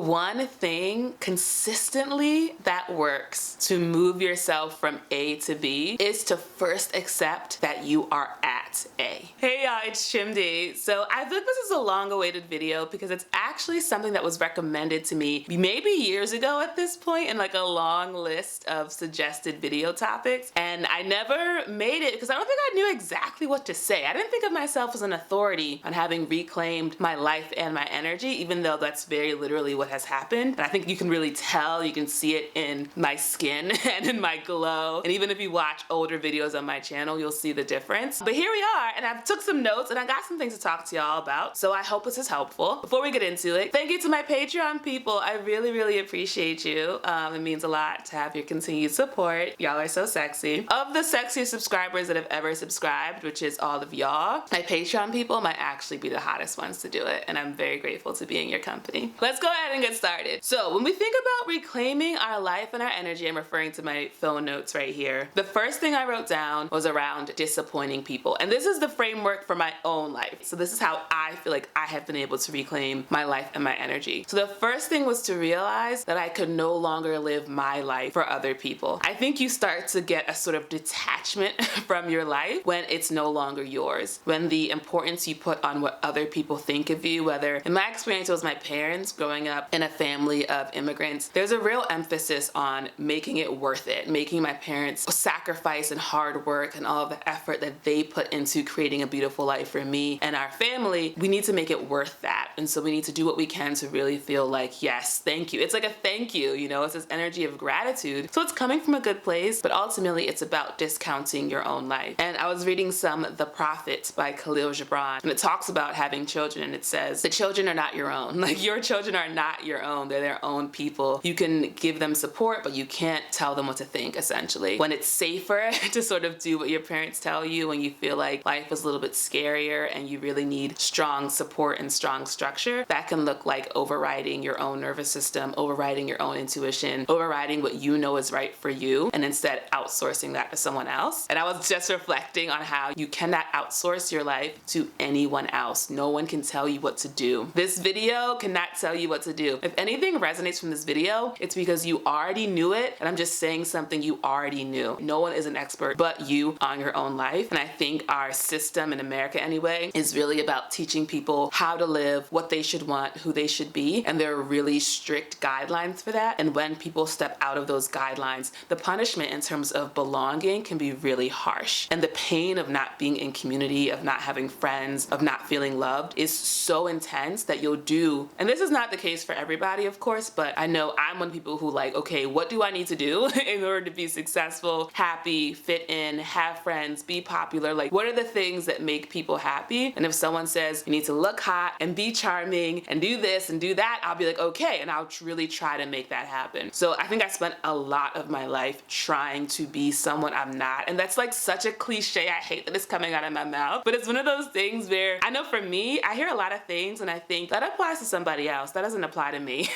one thing consistently that works to move yourself from A to B is to first accept that you are at A. Hey y'all, it's Chimdi. So I think this is a long-awaited video because it's actually something that was recommended to me maybe years ago at this point in like a long list of suggested video topics, and I never made it because I don't think I knew exactly what to say. I didn't think of myself as an authority on having reclaimed my life and my energy, even though that's very literally what has happened. And I think you can really tell, you can see it in my skin and in my glow. And even if you watch older videos on my channel, you'll see the difference. But here we are, and I took some notes and I got some things to talk to y'all about. So I hope this is helpful. Before we get into it, thank you to my Patreon people. I really, really appreciate you. It means a lot to have your continued support. Y'all are so sexy. Of the sexiest subscribers that have ever subscribed, which is all of y'all, my Patreon people might actually be the hottest ones to do it, and I'm very grateful to be in your company. Let's go ahead and get started. So when we think about reclaiming our life and our energy, I'm referring to my phone notes right here. The first thing I wrote down was around disappointing people, and this is the framework for my own life. So this is how I feel like I have been able to reclaim my life and my energy. So the first thing was to realize that I could no longer live my life for other people. I think you start to get a sort of detachment from your life when it's no longer yours, when the importance you put on what other people think of you, whether in my experience it was my parents growing up in a family of immigrants, there's a real emphasis on making it worth it, making my parents sacrifice and hard work and all of the effort that they put into creating a beautiful life for me and our family. We need to make it worth that, and so we need to do what we can to really feel like, yes, thank you. It's like a thank you, you know, it's this energy of gratitude. So it's coming from a good place, but ultimately it's about discounting your own life. And I was reading some The Prophet by Khalil Gibran, and it talks about having children, and it says the children are not your own. Like, your children are not your own. They're their own people. You can give them support, but you can't tell them what to think, essentially. When it's safer to sort of do what your parents tell you, when you feel like life is a little bit scarier and you really need strong support and strong structure, that can look like overriding your own nervous system, overriding your own intuition, overriding what you know is right for you, and instead outsourcing that to someone else. And I was just reflecting on how you cannot outsource your life to anyone else. No one can tell you what to do. This video cannot tell you what to do. If anything resonates from this video, it's because you already knew it, and I'm just saying something you already knew. No one is an expert but you on your own life. And I think our system in America anyway is really about teaching people how to live, what they should want, who they should be, and there are really strict guidelines for that. And when people step out of those guidelines, the punishment in terms of belonging can be really harsh. And the pain of not being in community, of not having friends, of not feeling loved is so intense that you'll do, and this is not the case for everybody, of course, but I know I'm one of the people who like, okay, what do I need to do in order to be successful, happy, fit in, have friends, be popular? Like, what are the things that make people happy? And if someone says you need to look hot and be charming and do this and do that, I'll be like, okay, and I'll really try to make that happen. So I think I spent a lot of my life trying to be someone I'm not, and that's like such a cliche. I hate that it's coming out of my mouth, but it's one of those things where I know for me, I hear a lot of things and I think that applies to somebody else. That doesn't apply to me.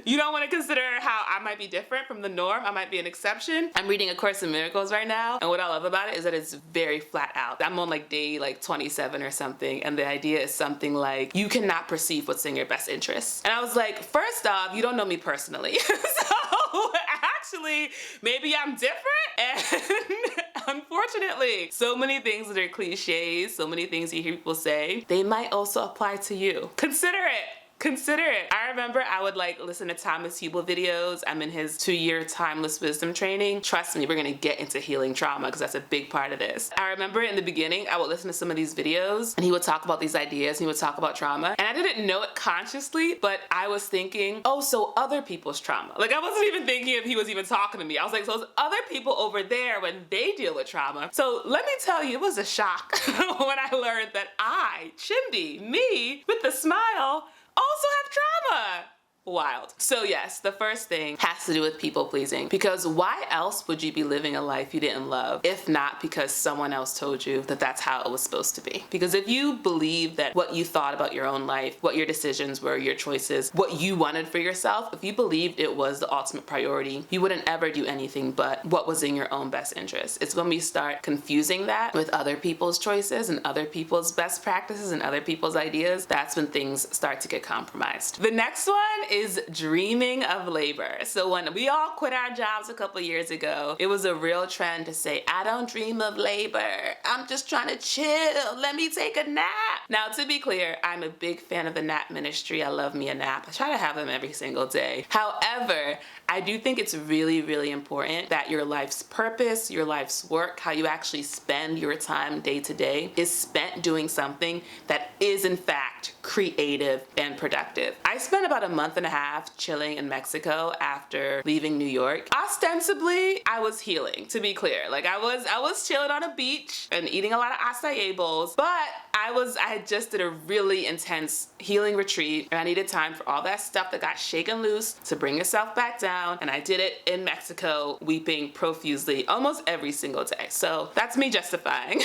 You don't want to consider how I might be different from the norm. I might be an exception. I'm reading A Course in Miracles right now, and what I love about it is that it's very flat out. I'm on like day 27 or something, and the idea is something like, you cannot perceive what's in your best interest. And I was like, first off, you don't know me personally. So actually, maybe I'm different, and unfortunately, so many things that are cliches, so many things you hear people say, they might also apply to you. Consider it. Consider it. I remember I would like listen to Thomas Hubel videos. I'm in his 2-year timeless wisdom training. Trust me, we're gonna get into healing trauma because that's a big part of this. I remember in the beginning, I would listen to some of these videos and he would talk about these ideas and he would talk about trauma. And I didn't know it consciously, but I was thinking, oh, so other people's trauma. Like, I wasn't even thinking if he was even talking to me. I was like, so it's other people over there when they deal with trauma. So let me tell you, it was a shock when I learned that I, Chimdi, me, with the smile, also have trauma. Wild. So yes, the first thing has to do with people pleasing, because why else would you be living a life you didn't love if not because someone else told you that that's how it was supposed to be? Because if you believe that what you thought about your own life, what your decisions were, your choices, what you wanted for yourself, if you believed it was the ultimate priority, you wouldn't ever do anything but what was in your own best interest. It's when we start confusing that with other people's choices and other people's best practices and other people's ideas, that's when things start to get compromised. The next one is dreaming of labor. So when we all quit our jobs a couple years ago, it was a real trend to say, I don't dream of labor. I'm just trying to chill. Let me take a nap. Now, to be clear, I'm a big fan of the nap ministry. I love me a nap. I try to have them every single day. However, I do think it's really, really important that your life's purpose, your life's work, how you actually spend your time day to day is spent doing something that is in fact creative and productive. I spent about a month and a half chilling in Mexico after leaving New York. Ostensibly, I was healing, to be clear. Like I was chilling on a beach and eating a lot of acai bowls, but I just did a really intense healing retreat, and I needed time for all that stuff that got shaken loose to bring yourself back down, and I did it in Mexico, weeping profusely almost every single day. So that's me justifying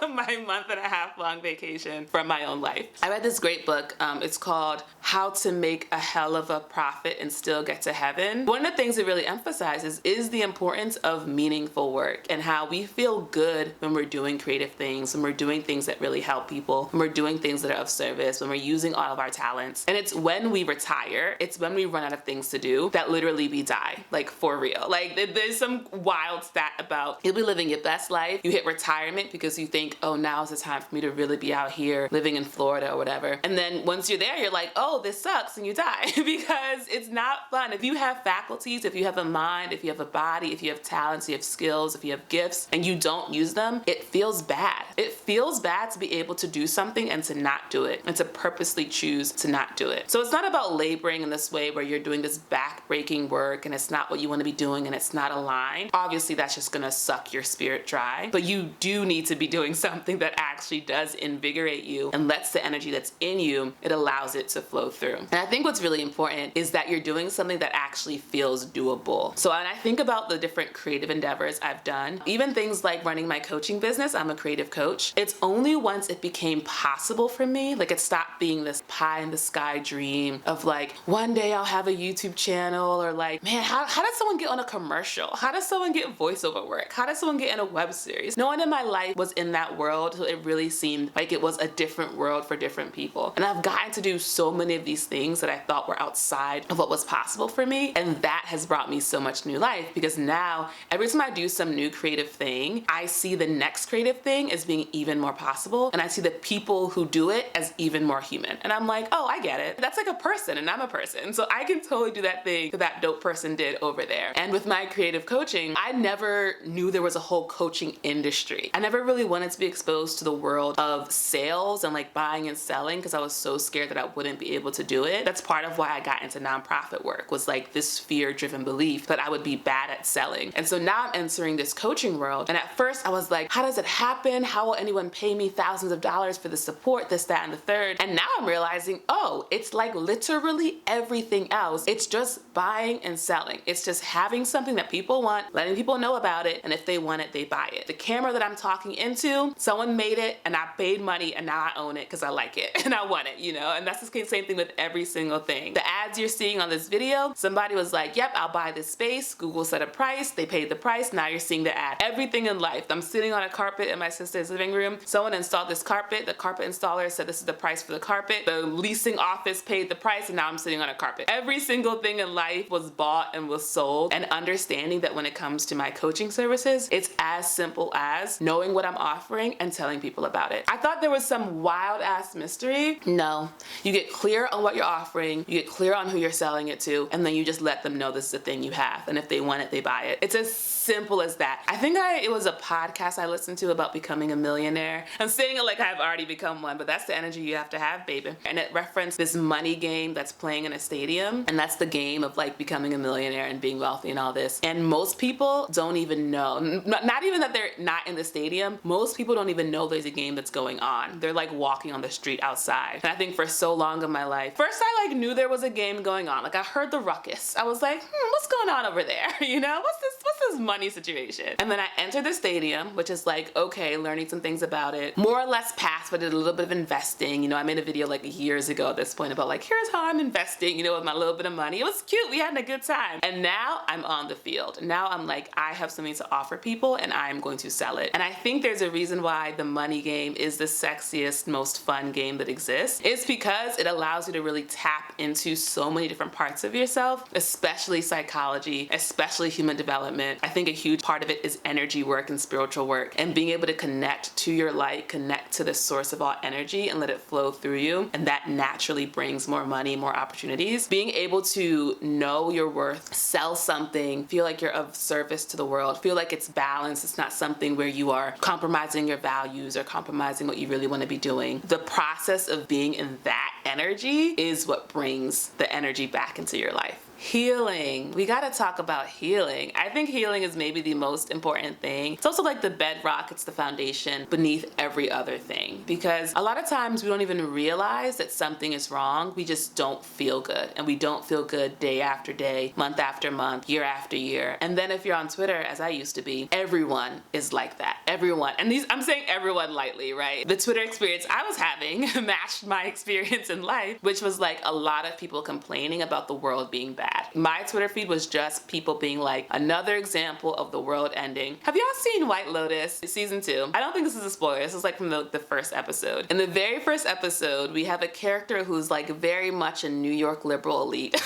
my month and a half long vacation from my own life. I read this great book. It's called How to Make a Hell of a Profit and Still Get to Heaven. One of the things it really emphasizes is the importance of meaningful work and how we feel good when we're doing creative things, when we're doing things that really help people, when we're doing things that are of service, when we're using all of our talents. And it's when we retire, it's when we run out of things to do that literally we die, like for real. Like there's some wild stat about you'll be living your best life, you hit retirement because you think, oh, now is the time for me to really be out here living in Florida or whatever. And then once you're there, you're like, oh, this sucks, and you die because it's not fun. If you have faculties, if you have a mind, if you have a body, if you have talents, you have skills, if you have gifts, and you don't use them, it feels bad. It feels bad to be able to do something and to not do it, and to purposely choose to not do it. So it's not about laboring in this way where you're doing this back-breaking work and it's not what you want to be doing and it's not aligned. Obviously, that's just gonna suck your spirit dry, but you do need to be doing something that actually does invigorate you and lets the energy that's in you, it allows it to flow through. And I think what's really important is that you're doing something that actually feels doable. So when I think about the different creative endeavors I've done, even things like running my coaching business, I'm a creative coach. It's only once it became possible for me, like it stopped being this pie in the sky dream of like, one day I'll have a YouTube channel, or like, man, how does someone get on a commercial? How does someone get voiceover work? How does someone get in a web series? No one in my life was in that world, so it really seemed like it was a different world for different people. And I've gotten to do so many of these things that I thought were outside of what was possible for me, and that has brought me so much new life, because now every time I do some new creative thing, I see the next creative thing as being even more possible, and I see the people who do it as even more human. And I'm like, oh, I get it. That's like a person, and I'm a person, so I can totally do that thing that dope person did over there. And with my creative coaching, I never knew there was a whole coaching industry. I never really wanted to be exposed to the world of sales and like buying and selling because I was so scared that I wouldn't be able to do it. That's part of why I got into nonprofit work, was like this fear-driven belief that I would be bad at selling. And so now I'm entering this coaching world, and at first I was like, how does it happen? How will anyone pay me thousands of dollars for the support, this, that, and the third? And now I'm realizing, oh, it's like literally everything else. It's just buying and selling. It's just having something that people want, letting people know about it, and if they want it, they buy it. The camera that I'm talking into, someone made it and I paid money, and now I own it because I like it and I want it, you know? And that's the same thing with every single thing. The ads you're seeing on this video, somebody was like, yep, I'll buy this space. Google set a price, they paid the price, now you're seeing the ad. Everything in life. I'm sitting on a carpet in my sister's living room. Someone installed this carpet. The carpet installer said this is the price for the carpet. The leasing office paid the price, and now I'm sitting on a carpet. Every single thing in life was bought and was sold. And understanding that when it comes to my coaching services, it's as simple as knowing what I'm offering and telling people about it. I thought there was some wild ass mystery. No. You get clear on what you're offering, you get clear on who you're selling it to, and then you just let them know this is the thing you have. And if they want it, they buy it. It's as simple as that. I think it was a podcast I listened to about becoming a millionaire. I'm saying it like I've already become one, but that's the energy you have to have, baby. And it referenced this money game that's playing in a stadium, and that's the game of like becoming a millionaire and being wealthy and all this. And most people don't even know, not even that they're not in the stadium, most people don't even know there's a game that's going on. They're like walking on the street outside. And I think for so long in my life, first I like knew there was a game going on. Like I heard the ruckus. I was like, what's going on over there? You know, what's this money situation? And then I entered the stadium, which is like, okay, learning some things about it. More or less passed, but did a little bit of investing. You know, I made a video like years ago at this point about like, here's how I'm investing, you know, with my little bit of money. It was cute. We had a good time. And now I'm on the field. Now I'm like, I have something to offer people and I'm going to sell it. And I think there's a reason why the money game is the sexiest, most fun game that exists. It's because it allows you to really tap into so many different parts of yourself, especially psychology, especially human development. I think a huge part of it is energy work and spiritual work and being able to connect to your light, connect to the source of all energy and let it flow through you. And that naturally brings more money, more opportunities. Being able to know your worth, sell something, feel like you're of service to the world, feel like it's balanced. It's not something where you are compromising your values or compromising what you really want to be doing. The process of being in that energy is what brings the energy back into your life. Healing. We gotta talk about healing. I think healing is maybe the most important thing. It's also like the bedrock, it's the foundation beneath every other thing. Because a lot of times we don't even realize that something is wrong. We just don't feel good. And we don't feel good day after day, month after month, year after year. And then if you're on Twitter, as I used to be, everyone is like that. Everyone. And I'm saying everyone lightly, right? The Twitter experience I was having matched my experience in life, which was like a lot of people complaining about the world being bad. My Twitter feed was just people being like, another example of the world ending. Have y'all seen White Lotus season 2? I don't think this is a spoiler. This is like from the first episode. In the very first episode, we have a character who's like very much a New York liberal elite.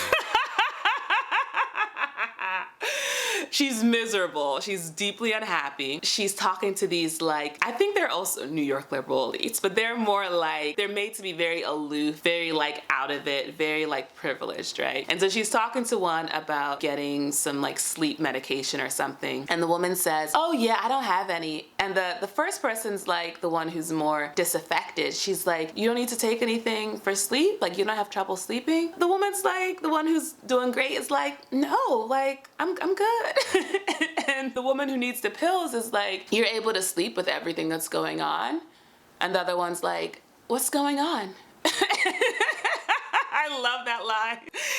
She's miserable. She's deeply unhappy. She's talking to these like, I think they're also New York liberal elites, but they're more like, they're made to be very aloof, very like out of it, very like privileged, right? And so she's talking to one about getting some like sleep medication or something. And the woman says, oh yeah, I don't have any. And the first person's like the one who's more disaffected. She's like, you don't need to take anything for sleep? Like you don't have trouble sleeping? The woman's like, the one who's doing great is like, no, like I'm good. And the woman who needs the pills is like, you're able to sleep with everything that's going on? And the other one's like, what's going on? I love that line.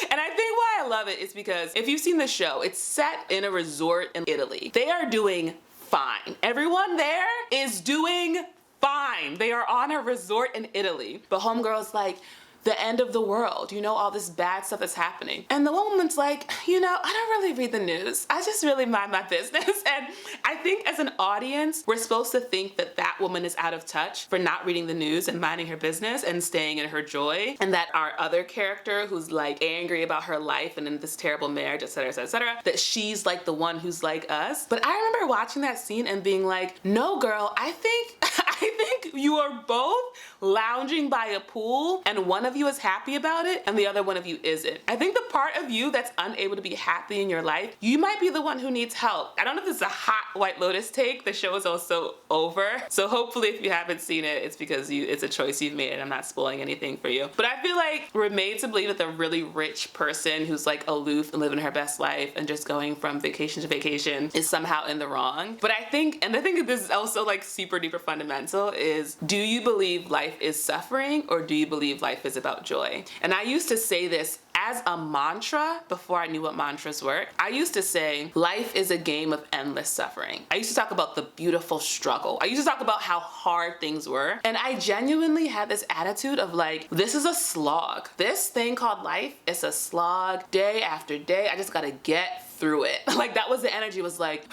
And I think why I love it is because if you've seen the show, it's set in a resort in Italy. They are doing fine. Everyone there is doing fine. They are on a resort in Italy. But homegirl's like, the end of the world, you know, all this bad stuff that's happening. And the woman's like, you know, I don't really read the news. I just really mind my business. And I think as an audience, we're supposed to think that that woman is out of touch for not reading the news and minding her business and staying in her joy. And that our other character who's like angry about her life and in this terrible marriage, et cetera, et cetera, et cetera, that she's like the one who's like us. But I remember watching that scene and being like, no girl, I think you are both lounging by a pool and one of you is happy about it and the other one of you isn't. I think the part of you that's unable to be happy in your life, you might be the one who needs help. I don't know if this is a hot White Lotus take. The show is also over. So hopefully if you haven't seen it, it's because it's a choice you've made and I'm not spoiling anything for you. But I feel like we're made to believe that the really rich person who's like aloof and living her best life and just going from vacation to vacation is somehow in the wrong. But I think that this is also like super duper fundamental is, do you believe life is suffering or do you believe life is about joy? And I used to say this as a mantra before I knew what mantras were. I used to say, life is a game of endless suffering. I used to talk about the beautiful struggle. I used to talk about how hard things were. And I genuinely had this attitude of like, this is a slog. This thing called life is a slog day after day. I just gotta get through it. Like that was the energy, was like,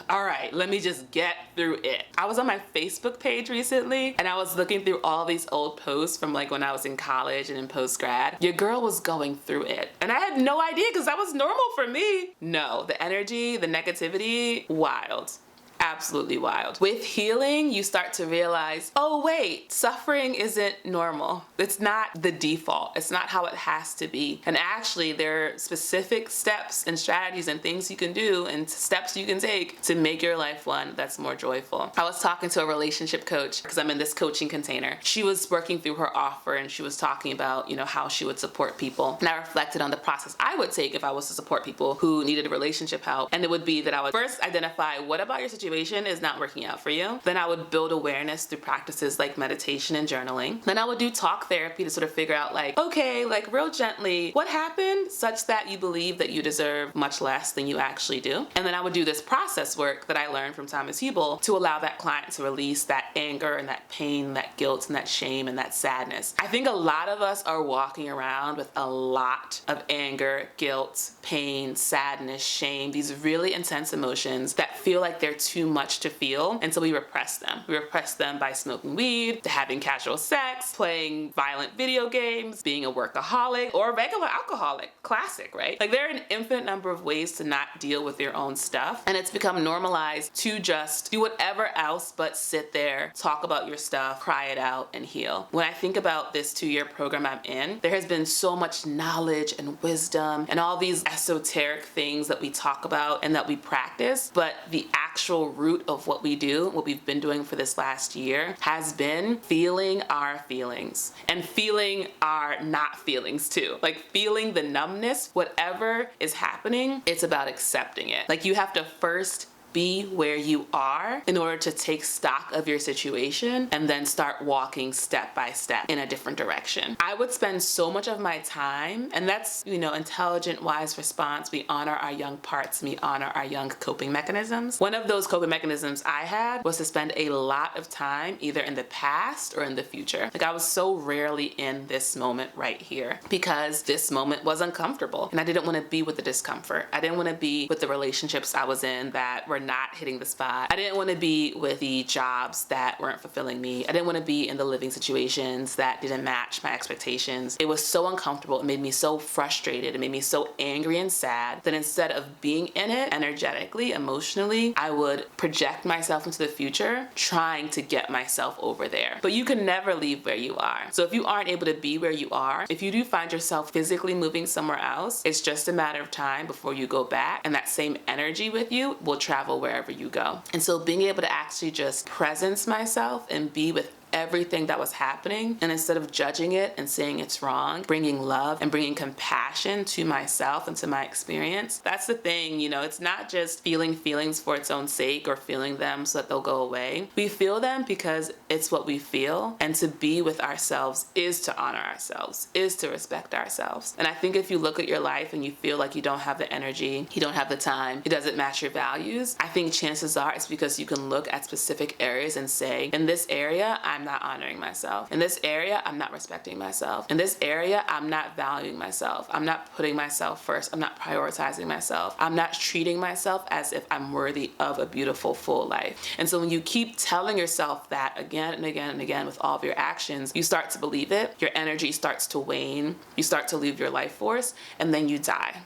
all right, let me just get through it. I was on my Facebook page recently and I was looking through all these old posts from like when I was in college and in post-grad. Your girl was going through it. And I had no idea because that was normal for me. No, the energy, the negativity, wild. Absolutely wild. With healing, you start to realize, oh wait, suffering isn't normal. It's not the default. It's not how it has to be. And actually, there are specific steps and strategies and things you can do and steps you can take to make your life one that's more joyful. I was talking to a relationship coach because I'm in this coaching container. She was working through her offer and she was talking about, you know, how she would support people. And I reflected on the process I would take if I was to support people who needed relationship help. And it would be that I would first identify, what about your situation situation is not working out for you, then I would build awareness through practices like meditation and journaling. Then I would do talk therapy to sort of figure out like, okay, like real gently, what happened such that you believe that you deserve much less than you actually do? And then I would do this process work that I learned from Thomas Hubel to allow that client to release that anger and that pain, that guilt and that shame and that sadness. I think a lot of us are walking around with a lot of anger, guilt, pain, sadness, shame, these really intense emotions that feel like they're too much to feel, and so we repress them. We repress them by smoking weed, to having casual sex, playing violent video games, being a workaholic, or a regular alcoholic. Classic, right? Like there are an infinite number of ways to not deal with your own stuff, and it's become normalized to just do whatever else but sit there, talk about your stuff, cry it out, and heal. When I think about this 2-year program I'm in, there has been so much knowledge and wisdom and all these esoteric things that we talk about and that we practice, but the actual root of what we do, what we've been doing for this last year, has been feeling our feelings and feeling our not feelings too. Like feeling the numbness, whatever is happening, it's about accepting it. Like you have to first be where you are in order to take stock of your situation and then start walking step by step in a different direction. I would spend so much of my time, and that's, intelligent, wise response. We honor our young parts, we honor our young coping mechanisms. One of those coping mechanisms I had was to spend a lot of time either in the past or in the future. Like I was so rarely in this moment right here because this moment was uncomfortable and I didn't want to be with the discomfort. I didn't want to be with the relationships I was in that were not hitting the spot. I didn't want to be with the jobs that weren't fulfilling me. I didn't want to be in the living situations that didn't match my expectations. It was so uncomfortable. It made me so frustrated. It made me so angry and sad that instead of being in it energetically, emotionally, I would project myself into the future, trying to get myself over there. But you can never leave where you are. So if you aren't able to be where you are, if you do find yourself physically moving somewhere else, it's just a matter of time before you go back, and that same energy with you will travel wherever you go. And so being able to actually just presence myself and be with everything that was happening, and instead of judging it and saying it's wrong, bringing love and bringing compassion to myself and to my experience. That's the thing, it's not just feeling feelings for its own sake or feeling them so that they'll go away. We feel them because it's what we feel, and to be with ourselves is to honor ourselves, is to respect ourselves. And I think if you look at your life and you feel like you don't have the energy, you don't have the time, it doesn't match your values, I think chances are it's because you can look at specific areas and say, in this area, I'm not honoring myself. In this area, I'm not respecting myself. In this area, I'm not valuing myself. I'm not putting myself first. I'm not prioritizing myself. I'm not treating myself as if I'm worthy of a beautiful, full life. And so when you keep telling yourself that again and again and again with all of your actions, you start to believe it. Your energy starts to wane. You start to lose your life force, and then you die.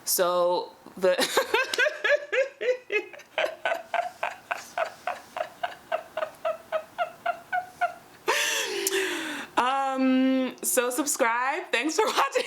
So the So subscribe. Thanks for watching